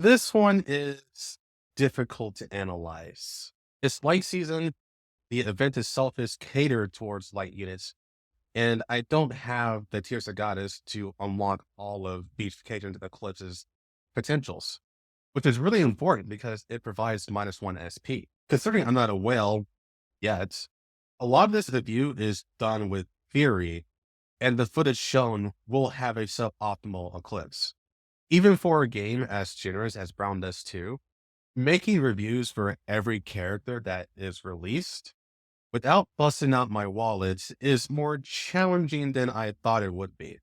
This one is difficult to analyze. It's light season. The event itself is catered towards light units, and I don't have the Tears of Goddess to unlock all of Beatification Eclipse's potentials, which is really important because it provides -1 SP. Considering I'm not a whale yet, a lot of this review is done with theory, and the footage shown will have a suboptimal Eclipse. Even for a game as generous as Brown does too, making reviews for every character that is released without busting out my wallet is more challenging than I thought it would be.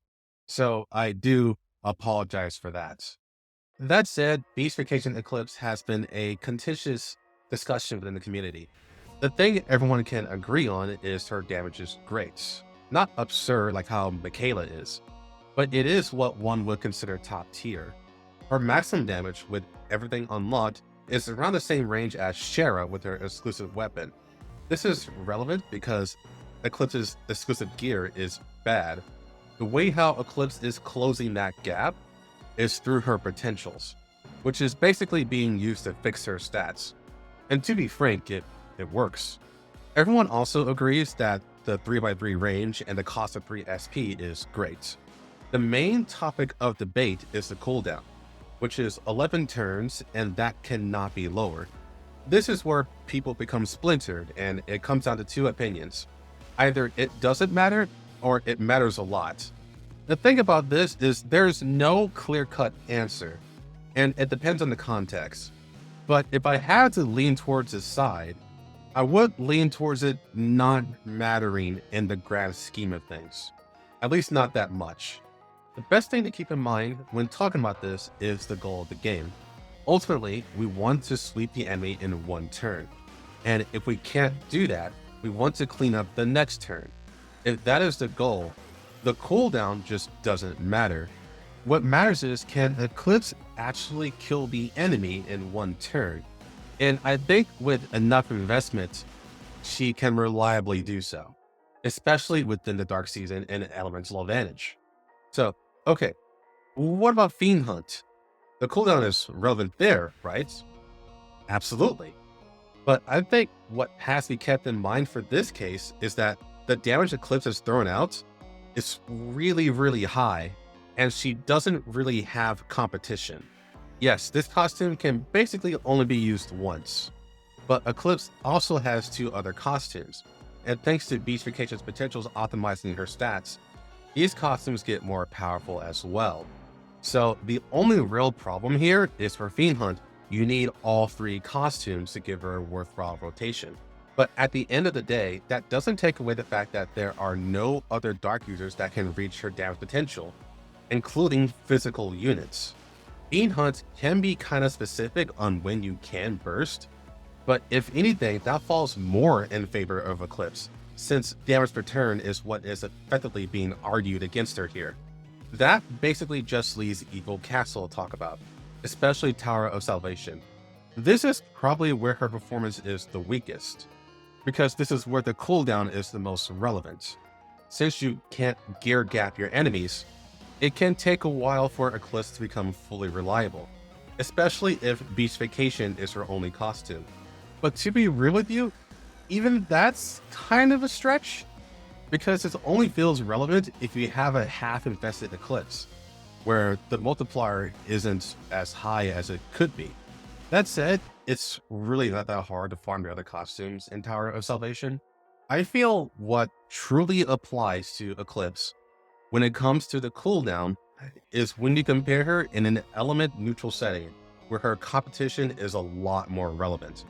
So I do apologize for that. That said, Beast Vacation Eclipse has been a contentious discussion within the community. The thing everyone can agree on is her damage is great. Not absurd like how Michaela is, but it is what one would consider top tier. Her maximum damage with everything unlocked is around the same range as Shara with her exclusive weapon. This is relevant because Eclipse's exclusive gear is bad. The way how Eclipse is closing that gap is through her potentials, which is basically being used to fix her stats. And to be frank, it works. Everyone also agrees that the 3x3 range and the cost of 3 SP is great. The main topic of debate is the cooldown, which is 11 turns, and that cannot be lower. This is where people become splintered, and it comes down to two opinions. Either it doesn't matter, or it matters a lot. The thing about this is there's no clear-cut answer, and it depends on the context. But if I had to lean towards this side, I would lean towards it not mattering in the grand scheme of things. At least not that much. The best thing to keep in mind when talking about this is the goal of the game. Ultimately, we want to sweep the enemy in one turn. And if we can't do that, we want to clean up the next turn. If that is the goal, the cooldown just doesn't matter. What matters is, can Eclipse actually kill the enemy in one turn? And I think with enough investment, she can reliably do so, especially within the Dark Season and Elemental Advantage. So, okay, what about Fiend Hunt? The cooldown is relevant there, right? Absolutely. But I think what has to be kept in mind for this case is that the damage Eclipse is thrown out is really, really high, and she doesn't really have competition. Yes, this costume can basically only be used once, but Eclipse also has two other costumes, and thanks to Beast Vacation's potentials optimizing her stats, these costumes get more powerful as well. So the only real problem here is for Fiend Hunt, you need all three costumes to give her a worthwhile rotation. But at the end of the day, that doesn't take away the fact that there are no other dark users that can reach her damage potential, including physical units. Fiend Hunt can be kind of specific on when you can burst, but if anything, that falls more in favor of Eclipse, since damage per turn is what is effectively being argued against her here. That basically just leaves Evil Castle to talk about, especially Tower of Salvation. This is probably where her performance is the weakest, because this is where the cooldown is the most relevant. Since you can't gear gap your enemies, it can take a while for Eclipse to become fully reliable, especially if Beast Vacation is her only costume. But to be real with you, even that's kind of a stretch, because it only feels relevant if you have a half-invested Eclipse, where the multiplier isn't as high as it could be. That said, it's really not that hard to farm the other costumes in Tower of Salvation. I feel what truly applies to Eclipse when it comes to the cooldown is when you compare her in an element-neutral setting, where her competition is a lot more relevant.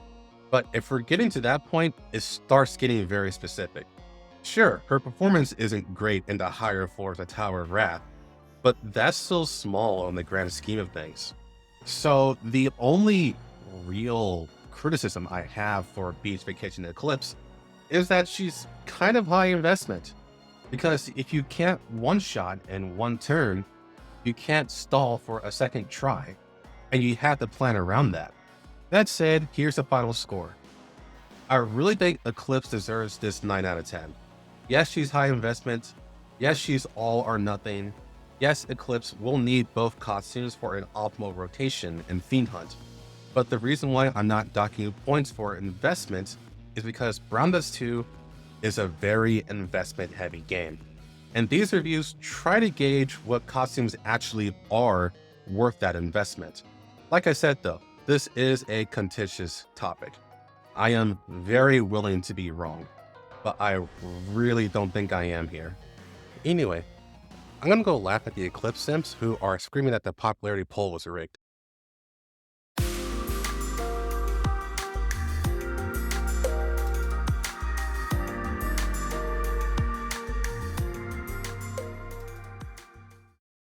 But if we're getting to that point, it starts getting very specific. Sure, her performance isn't great in the higher floors of Tower of Wrath, but that's still small in the grand scheme of things. So the only real criticism I have for Beast Vacation Eclipse is that she's kind of high investment. Because if you can't one-shot in one turn, you can't stall for a second try, and you have to plan around that. That said, here's the final score. I really think Eclipse deserves this 9 out of 10. Yes, she's high investment. Yes, she's all or nothing. Yes, Eclipse will need both costumes for an optimal rotation and Fiend Hunt, but the reason why I'm not docking you points for investment is because Brown Dust 2 is a very investment heavy game. And these reviews try to gauge what costumes actually are worth that investment. Like I said though, this is a contentious topic. I am very willing to be wrong, but I really don't think I am here. Anyway, I'm gonna go laugh at the Eclipse simps who are screaming that the popularity poll was rigged.